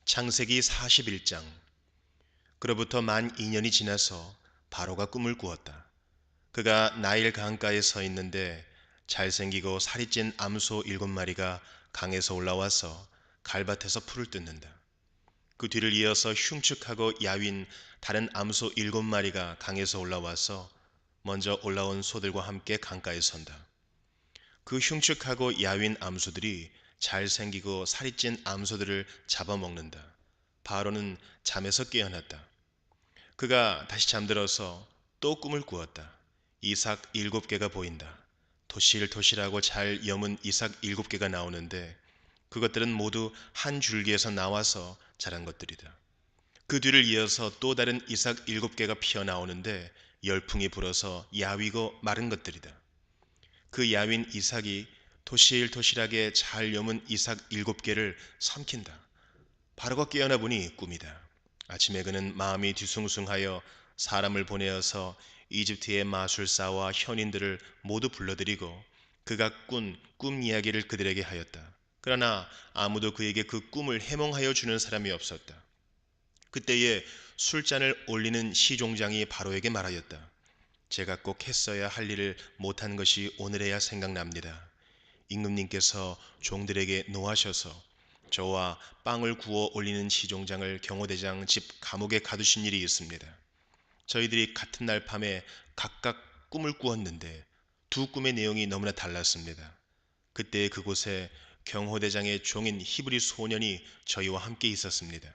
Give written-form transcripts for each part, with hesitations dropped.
창세기 41장. 그로부터 만 2년이 지나서 바로가 꿈을 꾸었다. 그가 나일 강가에 서 있는데 잘생기고 살이 찐 암소 7마리가 강에서 올라와서 갈밭에서 풀을 뜯는다. 그 뒤를 이어서 흉측하고 야윈 다른 암소 7마리가 강에서 올라와서 먼저 올라온 소들과 함께 강가에 선다. 그 흉측하고 야윈 암소들이 잘생기고 살이 찐 암소들을 잡아먹는다. 바로는 잠에서 깨어났다. 그가 다시 잠들어서 또 꿈을 꾸었다. 이삭 7개가 보인다. 토실토실하고 잘 여문 이삭 7개가 나오는데 그것들은 모두 한 줄기에서 나와서 자란 것들이다. 그 뒤를 이어서 또 다른 이삭 7개가 피어나오는데 열풍이 불어서 야위고 마른 것들이다. 그 야윈 이삭이 토실토실하게 잘 여문 이삭 7개를 삼킨다. 바로가 깨어나 보니 꿈이다. 아침에 그는 마음이 뒤숭숭하여 사람을 보내어서 이집트의 마술사와 현인들을 모두 불러들이고 그가 꾼 꿈 이야기를 그들에게 하였다. 그러나 아무도 그에게 그 꿈을 해몽하여 주는 사람이 없었다. 그때에 술잔을 올리는 시종장이 바로에게 말하였다. 제가 꼭 했어야 할 일을 못한 것이 오늘에야 생각납니다. 임금님께서 종들에게 노하셔서 저와 빵을 구워 올리는 시종장을 경호대장 집 감옥에 가두신 일이 있습니다. 저희들이 같은 날 밤에 각각 꿈을 꾸었는데 두 꿈의 내용이 너무나 달랐습니다. 그때 그곳에 경호대장의 종인 히브리 소년이 저희와 함께 있었습니다.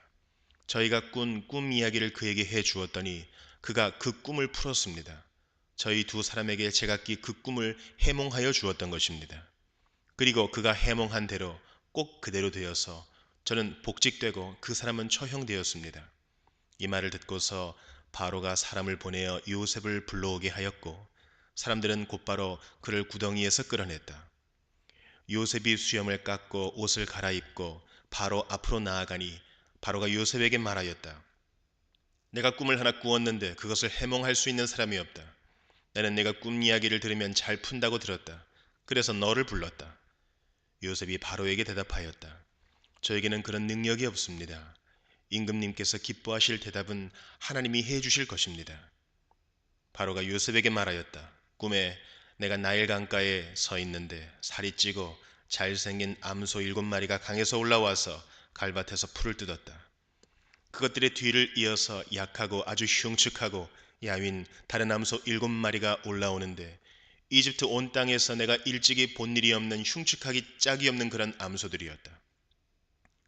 저희가 꾼 꿈 이야기를 그에게 해 주었더니 그가 그 꿈을 풀었습니다. 저희 두 사람에게 제각기 그 꿈을 해몽하여 주었던 것입니다. 그리고 그가 해몽한 대로 꼭 그대로 되어서 저는 복직되고 그 사람은 처형되었습니다. 이 말을 듣고서 바로가 사람을 보내어 요셉을 불러오게 하였고 사람들은 곧바로 그를 구덩이에서 끌어냈다. 요셉이 수염을 깎고 옷을 갈아입고 바로 앞으로 나아가니 바로가 요셉에게 말하였다. 내가 꿈을 하나 꾸었는데 그것을 해몽할 수 있는 사람이 없다. 나는 내가 꿈 이야기를 들으면 잘 푼다고 들었다. 그래서 너를 불렀다. 요셉이 바로에게 대답하였다. 저에게는 그런 능력이 없습니다. 임금님께서 기뻐하실 대답은 하나님이 해주실 것입니다. 바로가 요셉에게 말하였다. 꿈에 내가 나일 강가에 서 있는데 살이 찌고 잘생긴 암소 7마리가 강에서 올라와서 갈밭에서 풀을 뜯었다. 그것들의 뒤를 이어서 약하고 아주 흉측하고 야윈 다른 암소 7마리가 올라오는데 이집트 온 땅에서 내가 일찍이 본 일이 없는 흉측하기 짝이 없는 그런 암소들이었다.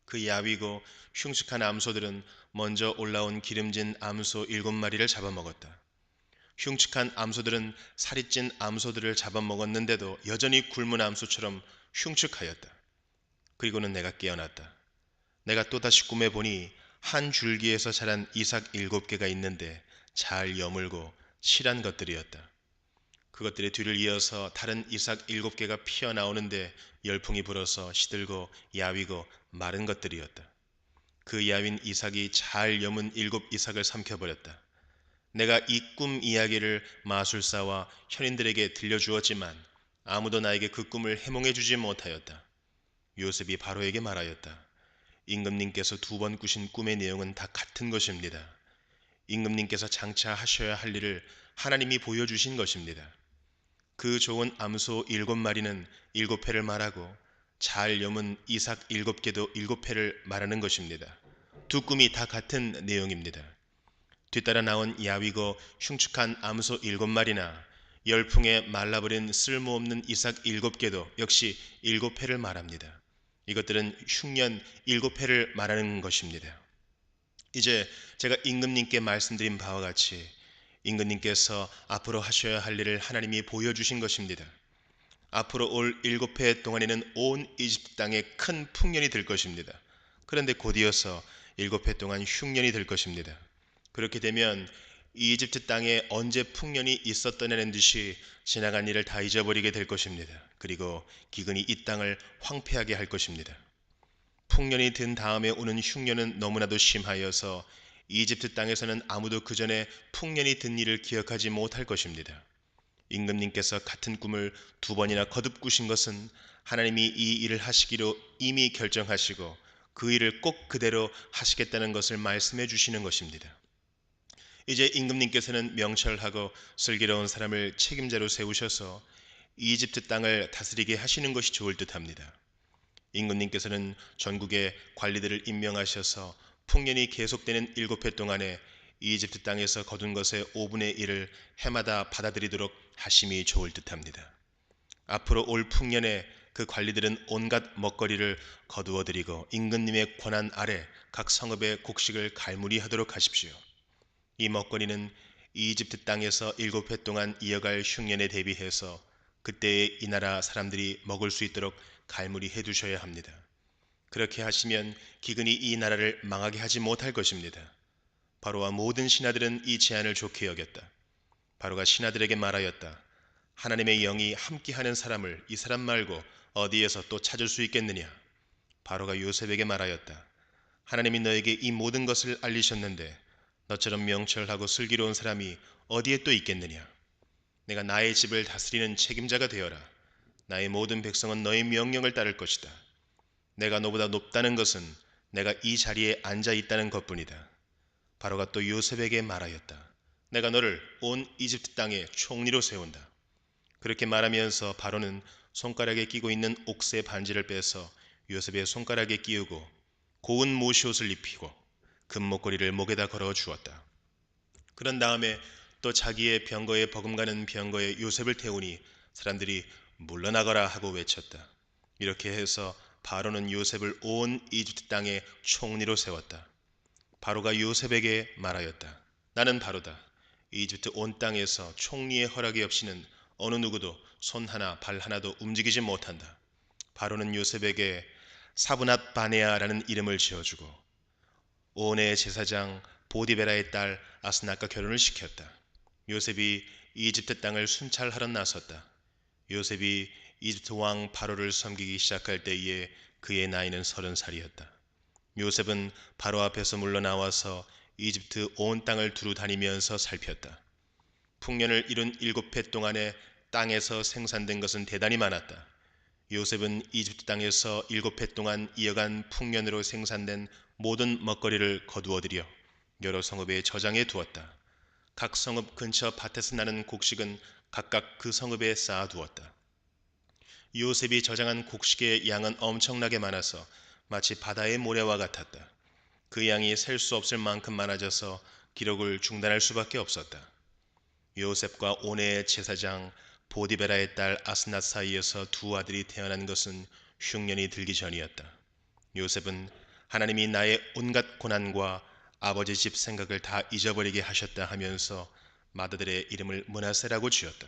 그 야위고 흉측한 암소들은 먼저 올라온 기름진 암소 7마리를 잡아먹었다. 흉측한 암소들은 살이 찐 암소들을 잡아먹었는데도 여전히 굶은 암소처럼 흉측하였다. 그리고는 내가 깨어났다. 내가 또다시 꿈에 보니 한 줄기에서 자란 이삭 7개가 있는데 잘 여물고 실한 것들이었다. 그것들의 뒤를 이어서 다른 이삭 7개가 피어나오는데 열풍이 불어서 시들고 야위고 마른 것들이었다. 그 야윈 이삭이 잘 여문 7이삭을 삼켜버렸다. 내가 이 꿈 이야기를 마술사와 현인들에게 들려주었지만 아무도 나에게 그 꿈을 해몽해 주지 못하였다. 요셉이 바로에게 말하였다. 임금님께서 2번 꾸신 꿈의 내용은 다 같은 것입니다. 임금님께서 장차 하셔야 할 일을 하나님이 보여주신 것입니다. 그 좋은 암소 7마리는 7회를 말하고 잘 여문 이삭 7개도 7회를 말하는 것입니다. 두 꿈이 다 같은 내용입니다. 뒤따라 나온 야위고 흉측한 암소 7마리나 열풍에 말라버린 쓸모없는 이삭 7개도 역시 7회를 말합니다. 이것들은 흉년 7회를 말하는 것입니다. 이제 제가 임금님께 말씀드린 바와 같이 임금님께서 앞으로 하셔야 할 일을 하나님이 보여주신 것입니다. 앞으로 올 7해 동안에는 온 이집트 땅에 큰 풍년이 될 것입니다. 그런데 곧이어서 7해 동안 흉년이 될 것입니다. 그렇게 되면 이집트 땅에 언제 풍년이 있었더냐는 듯이 지나간 일을 다 잊어버리게 될 것입니다. 그리고 기근이 이 땅을 황폐하게 할 것입니다. 풍년이 든 다음에 오는 흉년은 너무나도 심하여서 이집트 땅에서는 아무도 그 전에 풍년이 든 일을 기억하지 못할 것입니다. 임금님께서 같은 꿈을 2번이나 거듭 꾸신 것은 하나님이 이 일을 하시기로 이미 결정하시고 그 일을 꼭 그대로 하시겠다는 것을 말씀해 주시는 것입니다. 이제 임금님께서는 명철하고 슬기로운 사람을 책임자로 세우셔서 이집트 땅을 다스리게 하시는 것이 좋을 듯합니다. 임금님께서는 전국의 관리들을 임명하셔서 풍년이 계속되는 7해 동안에 이집트 땅에서 거둔 것의 5분의 1을 해마다 받아들이도록 하심이 좋을 듯합니다. 앞으로 올 풍년에 그 관리들은 온갖 먹거리를 거두어 드리고 임금님의 권한 아래 각 성읍의 곡식을 갈무리하도록 하십시오. 이 먹거리는 이집트 땅에서 7해 동안 이어갈 흉년에 대비해서 그때의 이 나라 사람들이 먹을 수 있도록 갈무리해 두셔야 합니다. 그렇게 하시면 기근이 이 나라를 망하게 하지 못할 것입니다. 바로와 모든 신하들은 이 제안을 좋게 여겼다. 바로가 신하들에게 말하였다. 하나님의 영이 함께하는 사람을 이 사람 말고 어디에서 또 찾을 수 있겠느냐? 바로가 요셉에게 말하였다. 하나님이 너에게 이 모든 것을 알리셨는데 너처럼 명철하고 슬기로운 사람이 어디에 또 있겠느냐? 내가 나의 집을 다스리는 책임자가 되어라. 나의 모든 백성은 너의 명령을 따를 것이다. 내가 너보다 높다는 것은 내가 이 자리에 앉아 있다는 것뿐이다. 바로가 또 요셉에게 말하였다. 내가 너를 온 이집트 땅의 총리로 세운다. 그렇게 말하면서 바로는 손가락에 끼고 있는 옥새 반지를 빼서 요셉의 손가락에 끼우고 고운 모시옷을 입히고 금목걸이를 목에다 걸어 주었다. 그런 다음에 또 자기의 병거에 버금가는 병거에 요셉을 태우니 사람들이 물러나거라 하고 외쳤다. 이렇게 해서 바로는 요셉을 온 이집트 땅의 총리로 세웠다. 바로가 요셉에게 말하였다. 나는 바로다. 이집트 온 땅에서 총리의 허락이 없이는 어느 누구도 손 하나 발 하나도 움직이지 못한다. 바로는 요셉에게 사브낫 바네아라는 이름을 지어주고 온의 제사장 보디베라의 딸 아스낫과 결혼을 시켰다. 요셉이 이집트 땅을 순찰하러 나섰다. 요셉이 이집트 왕 바로를 섬기기 시작할 때에 그의 나이는 30살이었다. 요셉은 바로 앞에서 물러나와서 이집트 온 땅을 두루 다니면서 살폈다. 풍년을 이룬 7해 동안에 땅에서 생산된 것은 대단히 많았다. 요셉은 이집트 땅에서 7해 동안 이어간 풍년으로 생산된 모든 먹거리를 거두어들여 여러 성읍에 저장해 두었다. 각 성읍 근처 밭에서 나는 곡식은 각각 그 성읍에 쌓아두었다. 요셉이 저장한 곡식의 양은 엄청나게 많아서 마치 바다의 모래와 같았다. 그 양이 셀 수 없을 만큼 많아져서 기록을 중단할 수밖에 없었다. 요셉과 온의 제사장 보디베라의 딸 아스낫 사이에서 두 아들이 태어난 것은 흉년이 들기 전이었다. 요셉은 하나님이 나의 온갖 고난과 아버지 집 생각을 다 잊어버리게 하셨다 하면서 맏아들의 이름을 므낫세라고 지었다.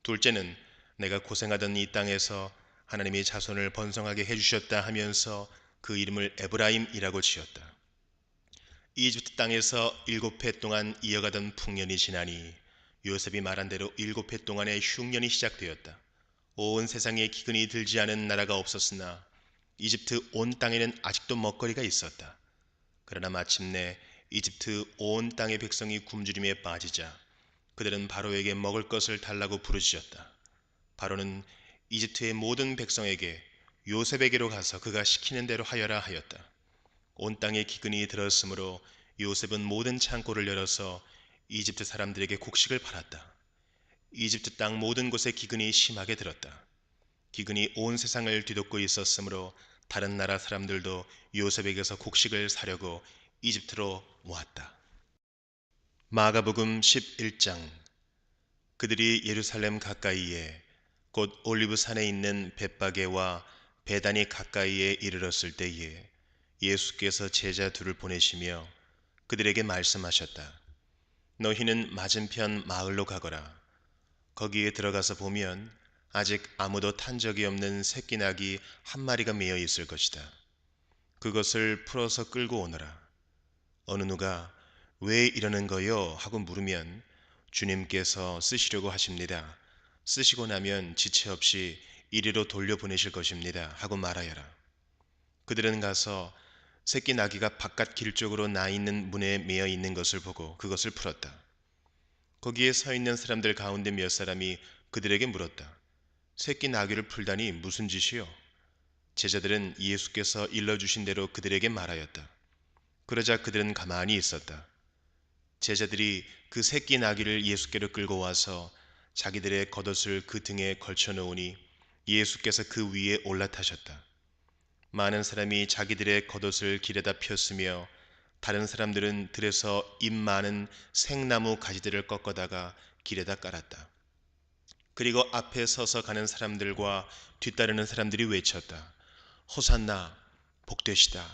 둘째는 내가 고생하던 이 땅에서 하나님이 자손을 번성하게 해주셨다 하면서 그 이름을 에브라임이라고 지었다. 이집트 땅에서 7해 동안 이어가던 풍년이 지나니 요셉이 말한 대로 7해 동안의 흉년이 시작되었다. 온 세상에 기근이 들지 않은 나라가 없었으나 이집트 온 땅에는 아직도 먹거리가 있었다. 그러나 마침내 이집트 온 땅의 백성이 굶주림에 빠지자 그들은 바로에게 먹을 것을 달라고 부르짖었다. 바로는 이집트의 모든 백성에게 요셉에게로 가서 그가 시키는 대로 하여라 하였다. 온 땅에 기근이 들었으므로 요셉은 모든 창고를 열어서 이집트 사람들에게 곡식을 팔았다. 이집트 땅 모든 곳에 기근이 심하게 들었다. 기근이 온 세상을 뒤덮고 있었으므로 다른 나라 사람들도 요셉에게서 곡식을 사려고 이집트로 모았다. 마가복음 11장. 그들이 예루살렘 가까이에 곧 올리브산에 있는 벳바게와 베다니 가까이에 이르렀을 때에 예수께서 제자 둘을 보내시며 그들에게 말씀하셨다. 너희는 맞은편 마을로 가거라. 거기에 들어가서 보면 아직 아무도 탄 적이 없는 새끼 낙이 한 마리가 매여 있을 것이다. 그것을 풀어서 끌고 오너라. 어느 누가 왜 이러는 거요? 하고 물으면 주님께서 쓰시려고 하십니다. 쓰시고 나면 지체 없이 이리로 돌려보내실 것입니다. 하고 말하여라. 그들은 가서 새끼 나귀가 바깥 길 쪽으로 나 있는 문에 매여 있는 것을 보고 그것을 풀었다. 거기에 서 있는 사람들 가운데 몇 사람이 그들에게 물었다. 새끼 나귀를 풀다니 무슨 짓이요? 제자들은 예수께서 일러주신 대로 그들에게 말하였다. 그러자 그들은 가만히 있었다. 제자들이 그 새끼 나귀를 예수께로 끌고 와서 자기들의 겉옷을 그 등에 걸쳐 놓으니 예수께서 그 위에 올라타셨다. 많은 사람이 자기들의 겉옷을 길에다 폈으며 다른 사람들은 들에서 잎 많은 생나무 가지들을 꺾어다가 길에다 깔았다. 그리고 앞에 서서 가는 사람들과 뒤따르는 사람들이 외쳤다. 호산나, 복되시다.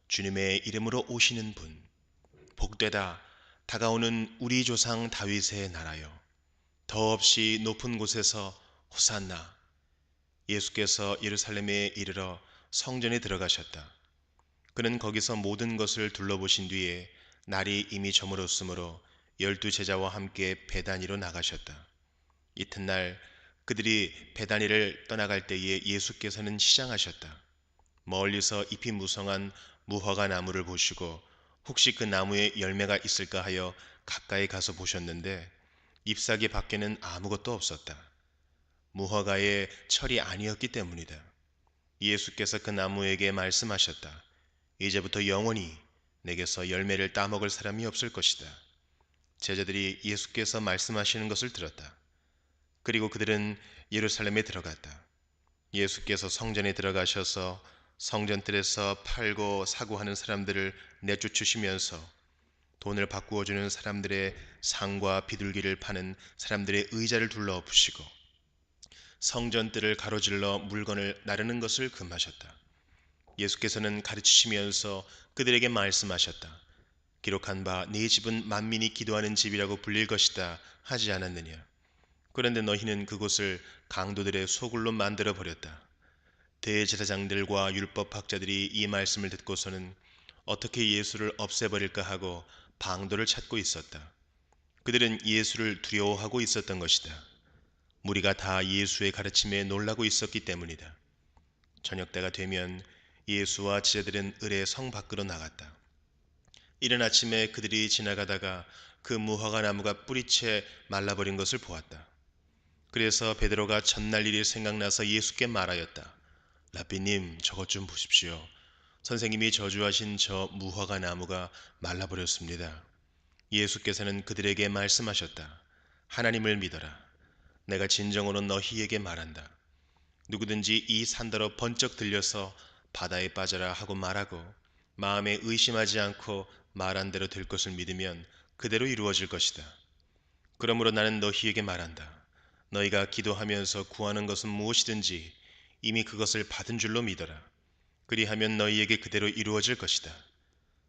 주님의 이름으로 오시는 분. 복되다. 다가오는 우리 조상 다윗의 나라요. 더없이 높은 곳에서 호산나. 예수께서 예루살렘에 이르러 성전에 들어가셨다. 그는 거기서 모든 것을 둘러보신 뒤에 날이 이미 저물었으므로 12제자와 함께 베다니로 나가셨다. 이튿날 그들이 베다니를 떠나갈 때에 예수께서는 시장하셨다. 멀리서 잎이 무성한 무화과 나무를 보시고 혹시 그 나무에 열매가 있을까 하여 가까이 가서 보셨는데 잎사귀 밖에는 아무것도 없었다. 무화과의 철이 아니었기 때문이다. 예수께서 그 나무에게 말씀하셨다. 이제부터 영원히 내게서 열매를 따먹을 사람이 없을 것이다. 제자들이 예수께서 말씀하시는 것을 들었다. 그리고 그들은 예루살렘에 들어갔다. 예수께서 성전에 들어가셔서 성전뜰에서 팔고 사고 하는 사람들을 내쫓으시면서 돈을 바꾸어 주는 사람들의 상과 비둘기를 파는 사람들의 의자를 둘러 엎으시고 성전뜰을 가로질러 물건을 나르는 것을 금하셨다. 예수께서는 가르치시면서 그들에게 말씀하셨다. 기록한 바 네 집은 만민이 기도하는 집이라고 불릴 것이다 하지 않았느냐. 그런데 너희는 그곳을 강도들의 소굴로 만들어 버렸다. 대제사장들과 율법학자들이 이 말씀을 듣고서는 어떻게 예수를 없애버릴까 하고 방도를 찾고 있었다. 그들은 예수를 두려워하고 있었던 것이다. 무리가 다 예수의 가르침에 놀라고 있었기 때문이다. 저녁 때가 되면 예수와 제자들은 을의 성 밖으로 나갔다. 이른 아침에 그들이 지나가다가 그 무화과 나무가 뿌리채 말라버린 것을 보았다. 그래서 베드로가 전날 일이 생각나서 예수께 말하였다. 라삐님, 저것 좀 보십시오. 선생님이 저주하신 저 무화과 나무가 말라버렸습니다. 예수께서는 그들에게 말씀하셨다. 하나님을 믿어라. 내가 진정으로 너희에게 말한다. 누구든지 이 산더러 번쩍 들려서 바다에 빠져라 하고 말하고 마음에 의심하지 않고 말한 대로 될 것을 믿으면 그대로 이루어질 것이다. 그러므로 나는 너희에게 말한다. 너희가 기도하면서 구하는 것은 무엇이든지 이미 그것을 받은 줄로 믿어라. 그리하면 너희에게 그대로 이루어질 것이다.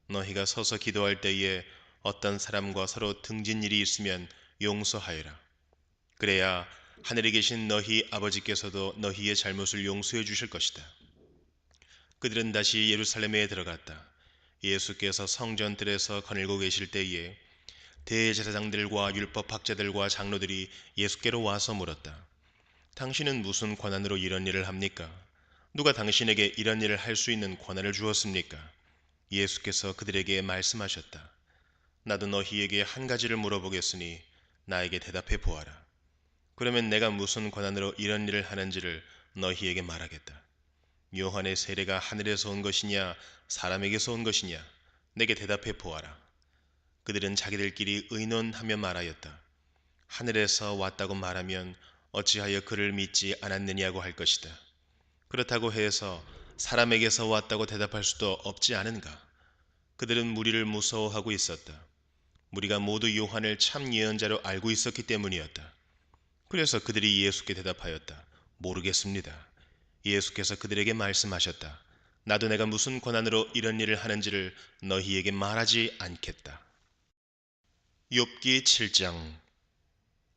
너희가 서서 기도할 때에 어떤 사람과 서로 등진 일이 있으면 용서하여라. 그래야 하늘에 계신 너희 아버지께서도 너희의 잘못을 용서해 주실 것이다. 그들은 다시 예루살렘에 들어갔다. 예수께서 성전뜰에서 거닐고 계실 때에 대제사장들과 율법학자들과 장로들이 예수께로 와서 물었다. 당신은 무슨 권한으로 이런 일을 합니까? 누가 당신에게 이런 일을 할 수 있는 권한을 주었습니까? 예수께서 그들에게 말씀하셨다. 나도 너희에게 한 가지를 물어보겠으니 나에게 대답해 보아라. 그러면 내가 무슨 권한으로 이런 일을 하는지를 너희에게 말하겠다. 요한의 세례가 하늘에서 온 것이냐 사람에게서 온 것이냐 내게 대답해 보아라. 그들은 자기들끼리 의논하며 말하였다. 하늘에서 왔다고 말하면 어찌하여 그를 믿지 않았느냐고 할 것이다. 그렇다고 해서 사람에게서 왔다고 대답할 수도 없지 않은가. 그들은 무리를 무서워하고 있었다. 무리가 모두 요한을 참 예언자로 알고 있었기 때문이었다. 그래서 그들이 예수께 대답하였다. 모르겠습니다. 예수께서 그들에게 말씀하셨다. 나도 내가 무슨 권한으로 이런 일을 하는지를 너희에게 말하지 않겠다. 욥기 7장.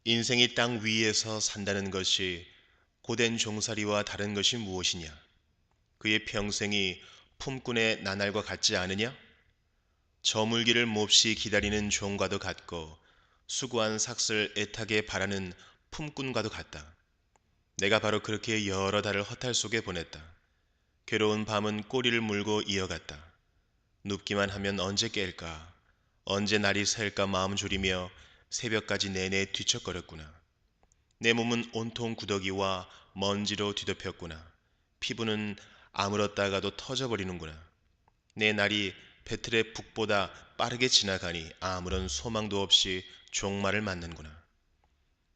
인생이 땅 위에서 산다는 것이 고된 종살이와 다른 것이 무엇이냐? 그의 평생이 품꾼의 나날과 같지 않으냐? 저물기를 몹시 기다리는 종과도 같고 수고한 삭슬 애타게 바라는 품꾼과도 같다. 내가 바로 그렇게 여러 달을 허탈 속에 보냈다. 괴로운 밤은 꼬리를 물고 이어갔다. 눕기만 하면 언제 깰까? 언제 날이 셀까 마음 졸이며 새벽까지 내내 뒤척거렸구나. 내 몸은 온통 구더기와 먼지로 뒤덮였구나. 피부는 아물었다가도 터져버리는구나. 내 날이 배틀의 북보다 빠르게 지나가니 아무런 소망도 없이 종말을 맞는구나.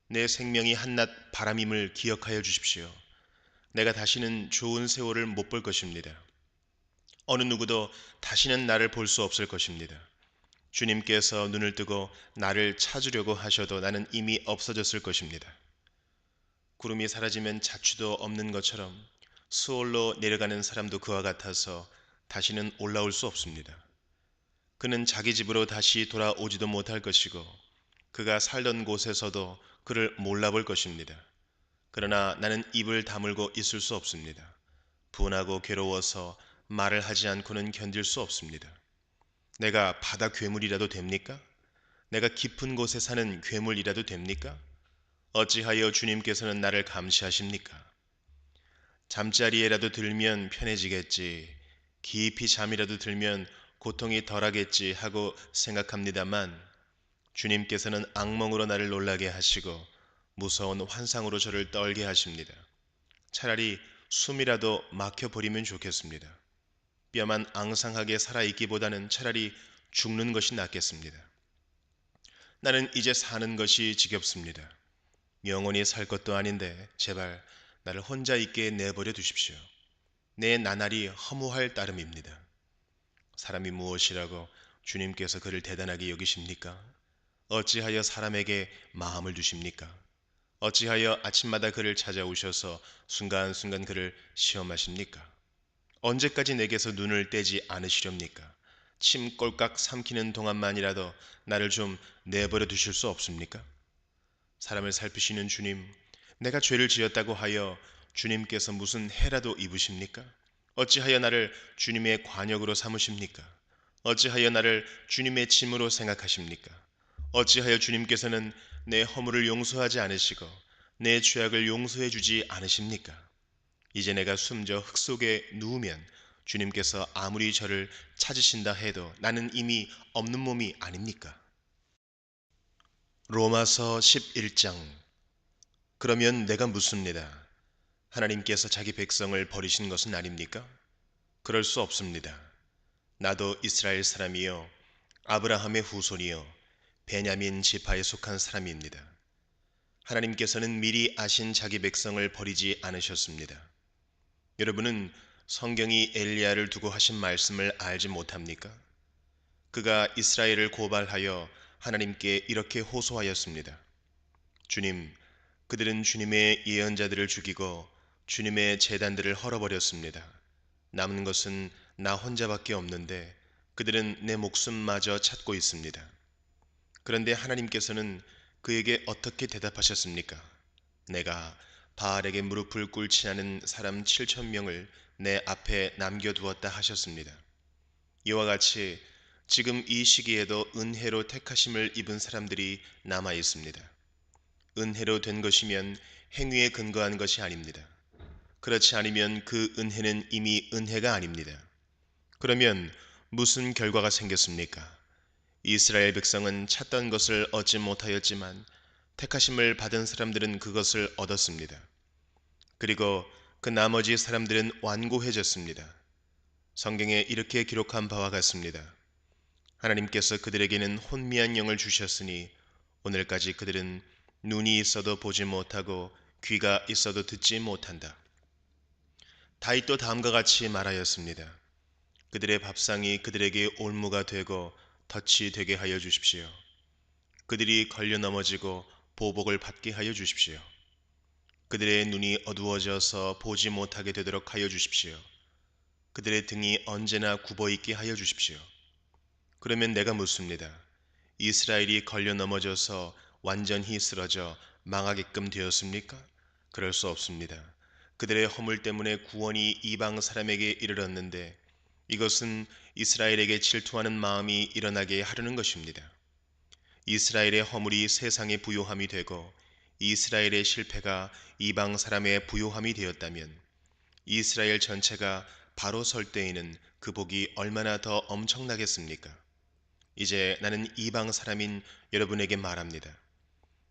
내 생명이 한낱 바람임을 기억하여 주십시오. 내가 다시는 좋은 세월을 못 볼 것입니다. 어느 누구도 다시는 나를 볼 수 없을 것입니다. 주님께서 눈을 뜨고 나를 찾으려고 하셔도 나는 이미 없어졌을 것입니다. 구름이 사라지면 자취도 없는 것처럼 수월로 내려가는 사람도 그와 같아서 다시는 올라올 수 없습니다. 그는 자기 집으로 다시 돌아오지도 못할 것이고 그가 살던 곳에서도 그를 몰라볼 것입니다. 그러나 나는 입을 다물고 있을 수 없습니다. 분하고 괴로워서 말을 하지 않고는 견딜 수 없습니다. 내가 바다 괴물이라도 됩니까? 내가 깊은 곳에 사는 괴물이라도 됩니까? 어찌하여 주님께서는 나를 감시하십니까? 잠자리에라도 들면 편해지겠지, 깊이 잠이라도 들면 고통이 덜하겠지 하고 생각합니다만 주님께서는 악몽으로 나를 놀라게 하시고 무서운 환상으로 저를 떨게 하십니다. 차라리 숨이라도 막혀버리면 좋겠습니다. 뼈만 앙상하게 살아있기보다는 차라리 죽는 것이 낫겠습니다. 나는 이제 사는 것이 지겹습니다. 영원히 살 것도 아닌데 제발 나를 혼자 있게 내버려 두십시오. 내 나날이 허무할 따름입니다. 사람이 무엇이라고 주님께서 그를 대단하게 여기십니까? 어찌하여 사람에게 마음을 두십니까? 어찌하여 아침마다 그를 찾아오셔서 순간순간 그를 시험하십니까? 언제까지 내게서 눈을 떼지 않으시렵니까? 침 꼴깍 삼키는 동안만이라도 나를 좀 내버려 두실 수 없습니까? 사람을 살피시는 주님, 내가 죄를 지었다고 하여 주님께서 무슨 해라도 입으십니까? 어찌하여 나를 주님의 관역으로 삼으십니까? 어찌하여 나를 주님의 짐으로 생각하십니까? 어찌하여 주님께서는 내 허물을 용서하지 않으시고 내 죄악을 용서해 주지 않으십니까? 이제 내가 숨져 흙 속에 누우면 주님께서 아무리 저를 찾으신다 해도 나는 이미 없는 몸이 아닙니까? 로마서 11장. 그러면 내가 묻습니다. 하나님께서 자기 백성을 버리신 것은 아닙니까? 그럴 수 없습니다. 나도 이스라엘 사람이요 아브라함의 후손이요 베냐민 지파에 속한 사람입니다. 하나님께서는 미리 아신 자기 백성을 버리지 않으셨습니다. 여러분은 성경이 엘리야를 두고 하신 말씀을 알지 못합니까? 그가 이스라엘을 고발하여 하나님께 이렇게 호소하였습니다. 주님, 그들은 주님의 예언자들을 죽이고 주님의 제단들을 헐어버렸습니다. 남은 것은 나 혼자밖에 없는데 그들은 내 목숨마저 찾고 있습니다. 그런데 하나님께서는 그에게 어떻게 대답하셨습니까? 내가 바알에게 무릎을 꿇지 않은 사람 7,000명을 내 앞에 남겨두었다 하셨습니다. 이와 같이 지금 이 시기에도 은혜로 택하심을 입은 사람들이 남아 있습니다. 은혜로 된 것이면 행위에 근거한 것이 아닙니다. 그렇지 않으면 그 은혜는 이미 은혜가 아닙니다. 그러면 무슨 결과가 생겼습니까? 이스라엘 백성은 찾던 것을 얻지 못하였지만 택하심을 받은 사람들은 그것을 얻었습니다. 그리고 그 나머지 사람들은 완고해졌습니다. 성경에 이렇게 기록한 바와 같습니다. 하나님께서 그들에게는 혼미한 영을 주셨으니 오늘까지 그들은 눈이 있어도 보지 못하고 귀가 있어도 듣지 못한다. 다윗도 다음과 같이 말하였습니다. 그들의 밥상이 그들에게 올무가 되고 덫이 되게 하여 주십시오. 그들이 걸려 넘어지고 보복을 받게 하여 주십시오. 그들의 눈이 어두워져서 보지 못하게 되도록 하여 주십시오. 그들의 등이 언제나 굽어있게 하여 주십시오. 그러면 내가 묻습니다. 이스라엘이 걸려 넘어져서 완전히 쓰러져 망하게끔 되었습니까? 그럴 수 없습니다. 그들의 허물 때문에 구원이 이방 사람에게 이르렀는데 이것은 이스라엘에게 질투하는 마음이 일어나게 하려는 것입니다. 이스라엘의 허물이 세상의 부요함이 되고 이스라엘의 실패가 이방 사람의 부요함이 되었다면 이스라엘 전체가 바로 설 때에는 그 복이 얼마나 더 엄청나겠습니까? 이제 나는 이방 사람인 여러분에게 말합니다.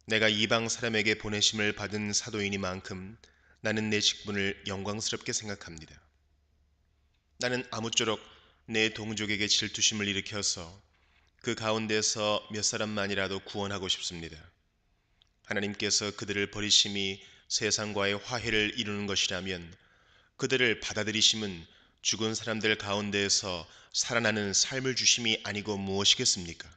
내가 이방 사람에게 보내심을 받은 사도이니만큼 나는 내 직분을 영광스럽게 생각합니다. 나는 아무쪼록 내 동족에게 질투심을 일으켜서 그 가운데서 몇 사람만이라도 구원하고 싶습니다. 하나님께서 그들을 버리심이 세상과의 화해를 이루는 것이라면 그들을 받아들이심은 죽은 사람들 가운데에서 살아나는 삶을 주심이 아니고 무엇이겠습니까?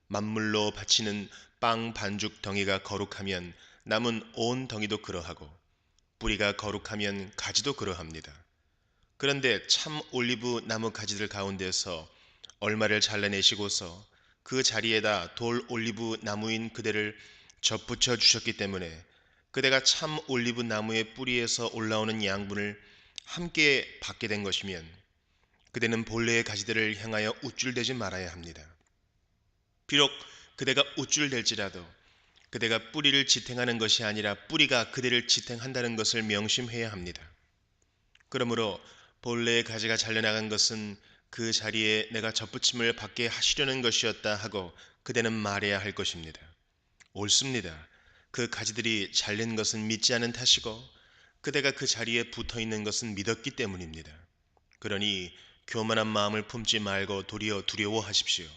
만물로 바치는 빵 반죽 덩이가 거룩하면 남은 온 덩이도 그러하고 뿌리가 거룩하면 가지도 그러합니다. 그런데 참 올리브 나무 가지들 가운데서 얼마를 잘라내시고서 그 자리에다 돌 올리브 나무인 그대를 접붙여 주셨기 때문에 그대가 참 올리브 나무의 뿌리에서 올라오는 양분을 함께 받게 된 것이면 그대는 본래의 가지들을 향하여 우쭐대지 말아야 합니다. 비록 그대가 우쭐댈지라도 그대가 뿌리를 지탱하는 것이 아니라 뿌리가 그대를 지탱한다는 것을 명심해야 합니다. 그러므로 본래의 가지가 잘려나간 것은 그 자리에 내가 접붙임을 받게 하시려는 것이었다 하고 그대는 말해야 할 것입니다. 옳습니다. 그 가지들이 잘린 것은 믿지 않은 탓이고 그대가 그 자리에 붙어 있는 것은 믿었기 때문입니다. 그러니 교만한 마음을 품지 말고 도리어 두려워하십시오.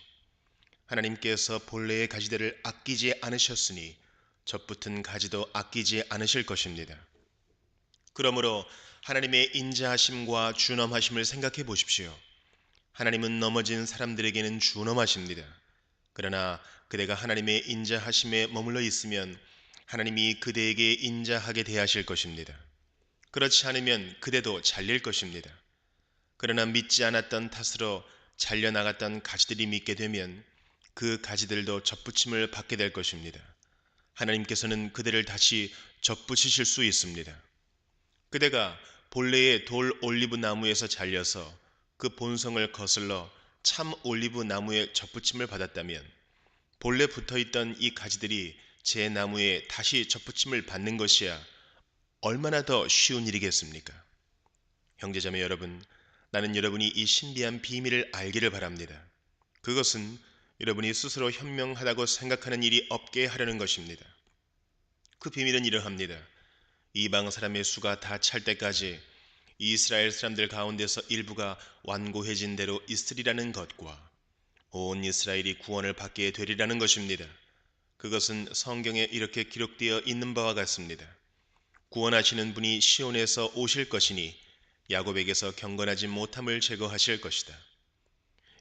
하나님께서 본래의 가지들을 아끼지 않으셨으니 접붙은 가지도 아끼지 않으실 것입니다. 그러므로 하나님의 인자하심과 준엄하심을 생각해 보십시오. 하나님은 넘어진 사람들에게는 준엄하십니다. 그러나 그대가 하나님의 인자하심에 머물러 있으면 하나님이 그대에게 인자하게 대하실 것입니다. 그렇지 않으면 그대도 잘릴 것입니다. 그러나 믿지 않았던 탓으로 잘려나갔던 가지들이 믿게 되면 그 가지들도 접붙임을 받게 될 것입니다. 하나님께서는 그들을 다시 접붙이실 수 있습니다. 그대가 본래의 돌 올리브 나무에서 잘려서 그 본성을 거슬러 참 올리브 나무에 접붙임을 받았다면 본래 붙어있던 이 가지들이 제 나무에 다시 접붙임을 받는 것이야 얼마나 더 쉬운 일이겠습니까? 형제자매 여러분, 나는 여러분이 이 신비한 비밀을 알기를 바랍니다. 그것은 여러분이 스스로 현명하다고 생각하는 일이 없게 하려는 것입니다. 그 비밀은 이러합니다. 이방 사람의 수가 다 찰 때까지 이스라엘 사람들 가운데서 일부가 완고해진 대로 있으리라는 것과 온 이스라엘이 구원을 받게 되리라는 것입니다. 그것은 성경에 이렇게 기록되어 있는 바와 같습니다. 구원하시는 분이 시온에서 오실 것이니 야곱에게서 경건하지 못함을 제거하실 것이다.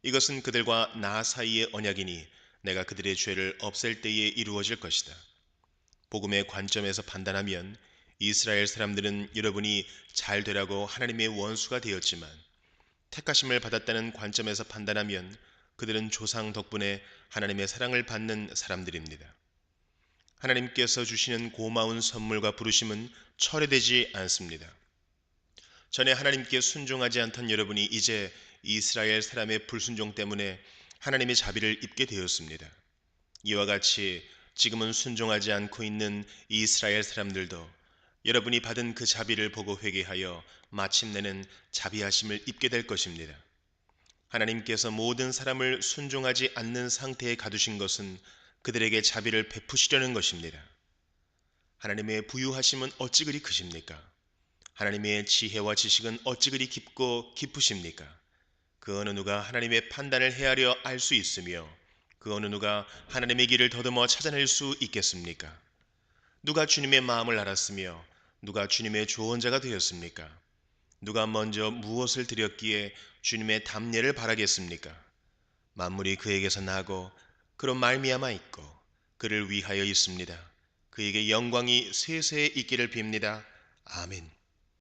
이것은 그들과 나 사이의 언약이니 내가 그들의 죄를 없앨 때에 이루어질 것이다. 복음의 관점에서 판단하면 이스라엘 사람들은 여러분이 잘 되라고 하나님의 원수가 되었지만 택하심을 받았다는 관점에서 판단하면 그들은 조상 덕분에 하나님의 사랑을 받는 사람들입니다. 하나님께서 주시는 고마운 선물과 부르심은 철회되지 않습니다. 전에 하나님께 순종하지 않던 여러분이 이제 이스라엘 사람의 불순종 때문에 하나님의 자비를 입게 되었습니다. 이와 같이 지금은 순종하지 않고 있는 이스라엘 사람들도 여러분이 받은 그 자비를 보고 회개하여 마침내는 자비하심을 입게 될 것입니다. 하나님께서 모든 사람을 순종하지 않는 상태에 가두신 것은 그들에게 자비를 베푸시려는 것입니다. 하나님의 부유하심은 어찌 그리 크십니까? 하나님의 지혜와 지식은 어찌 그리 깊고 깊으십니까? 그 어느 누가 하나님의 판단을 헤아려 알 수 있으며 그 어느 누가 하나님의 길을 더듬어 찾아낼 수 있겠습니까? 누가 주님의 마음을 알았으며 누가 주님의 조언자가 되었습니까? 누가 먼저 무엇을 드렸기에 주님의 담례를 바라겠습니까? 만물이 그에게서 나고 그로 말미암아 있고 그를 위하여 있습니다. 그에게 영광이 세세에 있기를 빕니다. 아멘.